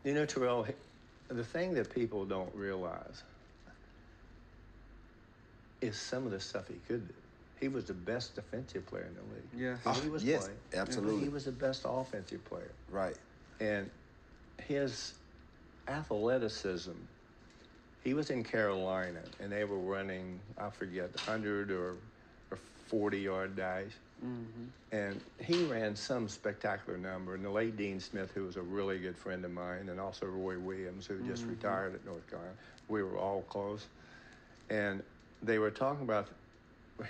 You know, Terrell, the thing that people don't realize is some of the stuff he could do. He was the best defensive player in the league. Yeah. When he was yes, playing. absolutely. He was the best offensive player. Right. And his athleticism, he was in Carolina, and they were running, I forget, 100 or 40-yard dash. And he ran some spectacular number. And the late Dean Smith, who was a really good friend of mine, and also Roy Williams, who just retired at North Carolina, we were all close. And they were talking about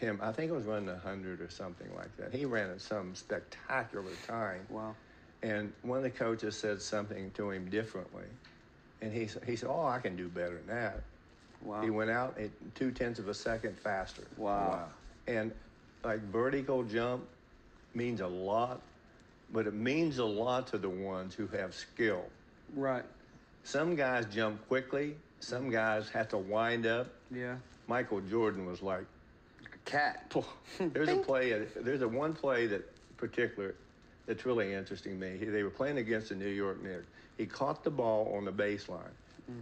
him, I think it was running 100 or something like that. He ran at some spectacular time. Wow. And one of the coaches said something to him differently. And he said, oh, I can do better than that. Wow. He went out at 0.2 of a second faster. Wow. And like vertical jump means a lot, but it means a lot to the ones who have skill. Right. Some guys jump quickly. Some guys have to wind up. Yeah. Michael Jordan was like a cat. There's a play. There's one play that particular that's really interesting to me. They were playing against the New York Knicks. He caught the ball on the baseline,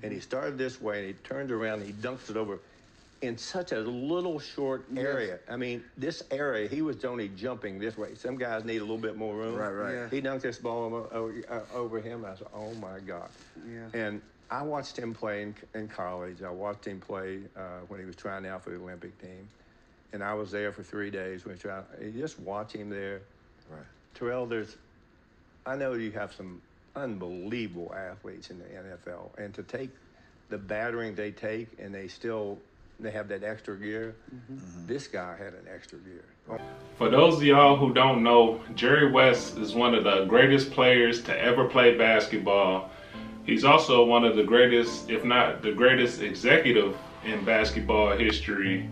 and he started this way, and he turned around, and he dunks it over in such a little short area. I mean, this area, he was only jumping this way. Some guys need a little bit more room. Right. Yeah. He dunked this ball over him. I said, oh, my God. Yeah. And I watched him play in college. I watched him play when he was trying out for the Olympic team. And I was there for 3 days when he tried. You just watch him there. Right. Terrell, I know you have some unbelievable athletes in the NFL. And to take the battering they take and they have that extra gear, this guy had an extra gear. For those of y'all who don't know, Jerry West is one of the greatest players to ever play basketball. He's also one of the greatest, if not the greatest executive in basketball history.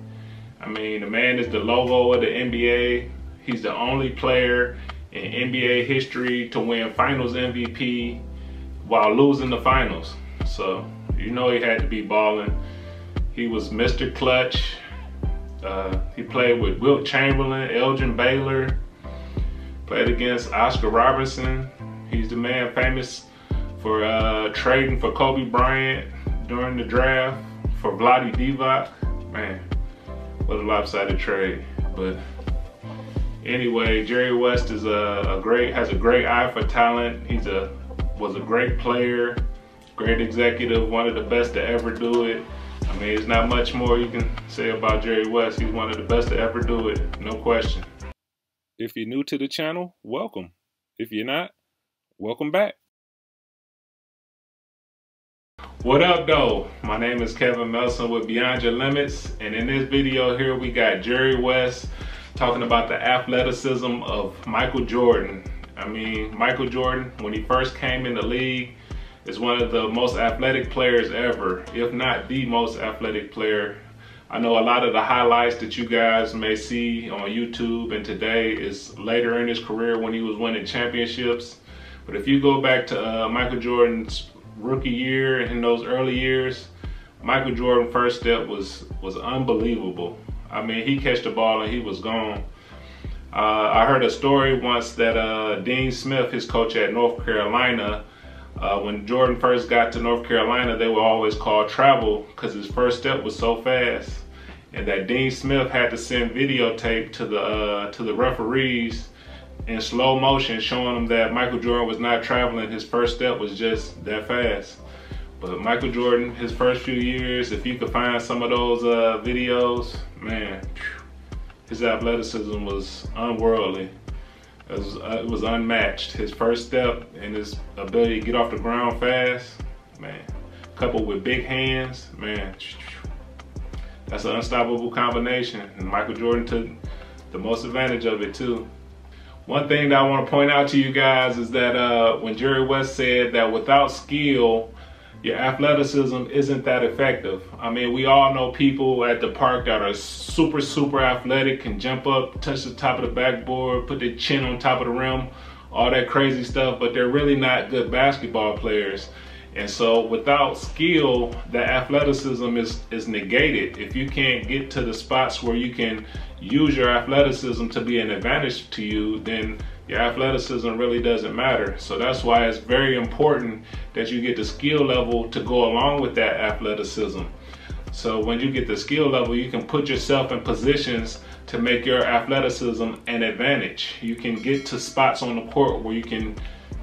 I mean, the man is the logo of the NBA. He's the only player in NBA history to win finals MVP while losing the finals. So, you know he had to be balling. He was Mr. Clutch. He played with Wilt Chamberlain, Elgin Baylor, played against Oscar Robertson. He's the man famous for trading for Kobe Bryant during the draft for Vlade Divac. Man, what a lopsided trade. But anyway, Jerry West is has a great eye for talent. Was a great player, great executive, one of the best to ever do it. I mean, there's not much more you can say about Jerry West. He's one of the best to ever do it, no question. If you're new to the channel, welcome. If you're not, welcome back. What up though? My name is Kevin Melson with Beyond Your Limits, and in this video here we got Jerry West talking about the athleticism of Michael Jordan. I mean, Michael Jordan, when he first came in the league, is one of the most athletic players ever, if not the most athletic player. I know a lot of the highlights that you guys may see on YouTube and today is later in his career when he was winning championships. But if you go back to Michael Jordan's rookie year, in those early years, Michael Jordan's first step was unbelievable. I mean, he catch the ball and he was gone. I heard a story once that Dean Smith, his coach at North Carolina, when Jordan first got to North Carolina, they were always called travel because his first step was so fast, and that Dean Smith had to send videotape to the referees in slow motion, showing them that Michael Jordan was not traveling. His first step was just that fast. But Michael Jordan, his first few years, if you could find some of those videos, man, his athleticism was unworldly. It was unmatched. His first step and his ability to get off the ground fast, man, coupled with big hands, man, that's an unstoppable combination. And Michael Jordan took the most advantage of it too. One thing that I want to point out to you guys is that when Jerry West said that without skill, your athleticism isn't that effective. I mean, we all know people at the park that are super athletic, can jump up, touch the top of the backboard, put their chin on top of the rim, all that crazy stuff, but they're really not good basketball players. And so without skill, the athleticism is negated. If you can't get to the spots where you can use your athleticism to be an advantage to you, then your athleticism really doesn't matter. So that's why it's very important that you get the skill level to go along with that athleticism. So when you get the skill level, you can put yourself in positions to make your athleticism an advantage. You can get to spots on the court where you can,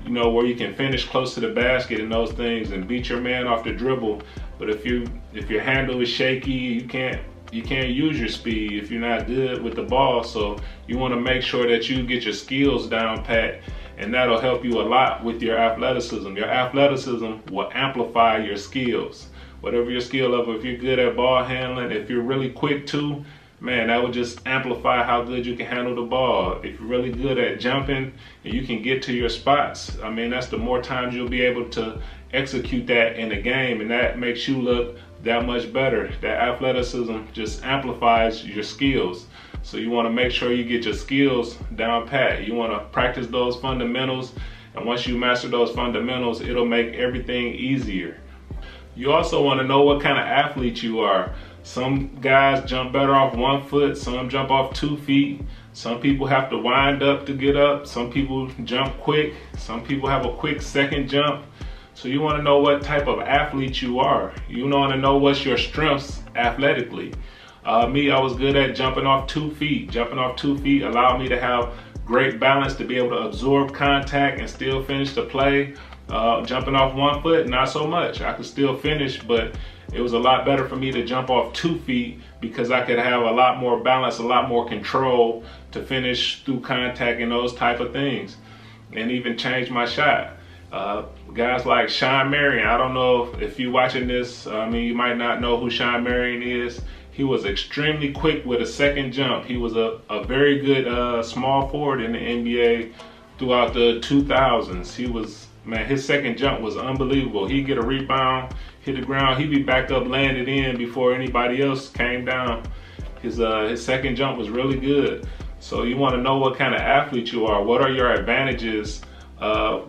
where you can finish close to the basket and those things and beat your man off the dribble. But if your handle is shaky, you can't use your speed if you're not good with the ball. So you want to make sure that you get your skills down pat, and that'll help you a lot with your athleticism. Your athleticism will amplify your skills. Whatever your skill level, if you're good at ball handling, if you're really quick too, man, that would just amplify how good you can handle the ball. If you're really good at jumping and you can get to your spots, I mean, that's the more times you'll be able to execute that in a game, and that makes you look that much better. That athleticism just amplifies your skills. So you want to make sure you get your skills down pat. You want to practice those fundamentals, and once you master those fundamentals, it'll make everything easier. You also want to know what kind of athlete you are. Some guys jump better off 1 foot, some jump off 2 feet. Some people have to wind up to get up. Some people jump quick. Some people have a quick second jump. So you want to know what type of athlete you are. You want to know what's your strengths athletically. Me, I was good at jumping off 2 feet. Jumping off 2 feet allowed me to have great balance, to be able to absorb contact and still finish the play. Jumping off 1 foot, not so much. I could still finish, but it was a lot better for me to jump off 2 feet because I could have a lot more balance, a lot more control to finish through contact and those type of things, and even change my shot. Guys like Sean Marion, I don't know if you're watching this, you might not know who Sean Marion is. He was extremely quick with a second jump. He was a very good small forward in the NBA throughout the 2000s. He was, man, his second jump was unbelievable. He'd get a rebound, hit the ground, he'd be back up, laying it in before anybody else came down. His second jump was really good. So you want to know what kind of athlete you are. What are your advantages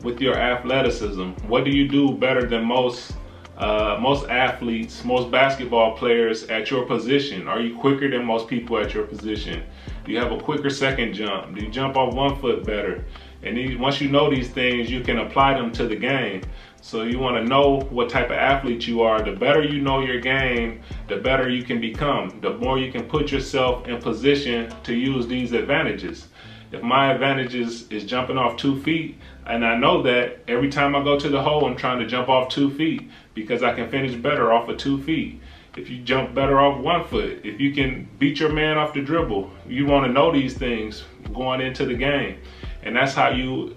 with your athleticism? What do you do better than most athletes, most basketball players at your position? Are you quicker than most people at your position? Do you have a quicker second jump? Do you jump off 1 foot better? And once you know these things, you can apply them to the game. So you want to know what type of athlete you are. The better you know your game, the better you can become. The more you can put yourself in position to use these advantages. If my advantages is jumping off 2 feet, and I know that every time I go to the hole, I'm trying to jump off 2 feet because I can finish better off of 2 feet. If you jump better off 1 foot, if you can beat your man off the dribble, you want to know these things going into the game. And that's how you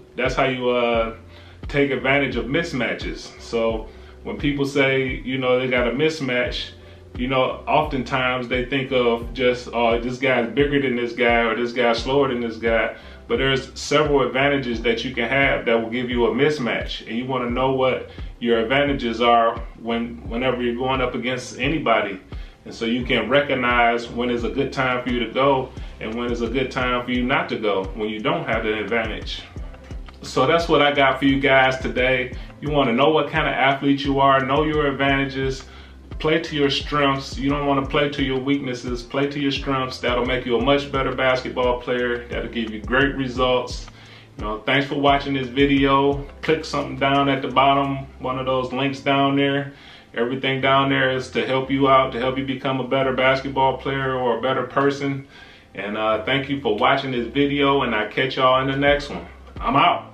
take advantage of mismatches. So when people say, they got a mismatch, oftentimes they think of just, oh, this guy's bigger than this guy, or this guy's slower than this guy. But there's several advantages that you can have that will give you a mismatch. And you want to know what your advantages are whenever you're going up against anybody. And so you can recognize when is a good time for you to go and when is a good time for you not to go when you don't have the advantage. So that's what I got for you guys today. You want to know what kind of athlete you are, know your advantages, play to your strengths. You don't want to play to your weaknesses, play to your strengths. That'll make you a much better basketball player. That'll give you great results. Thanks for watching this video. Click something down at the bottom, one of those links down there. Everything down there is to help you out, to help you become a better basketball player or a better person. And thank you for watching this video, and I'll catch y'all in the next one. I'm out.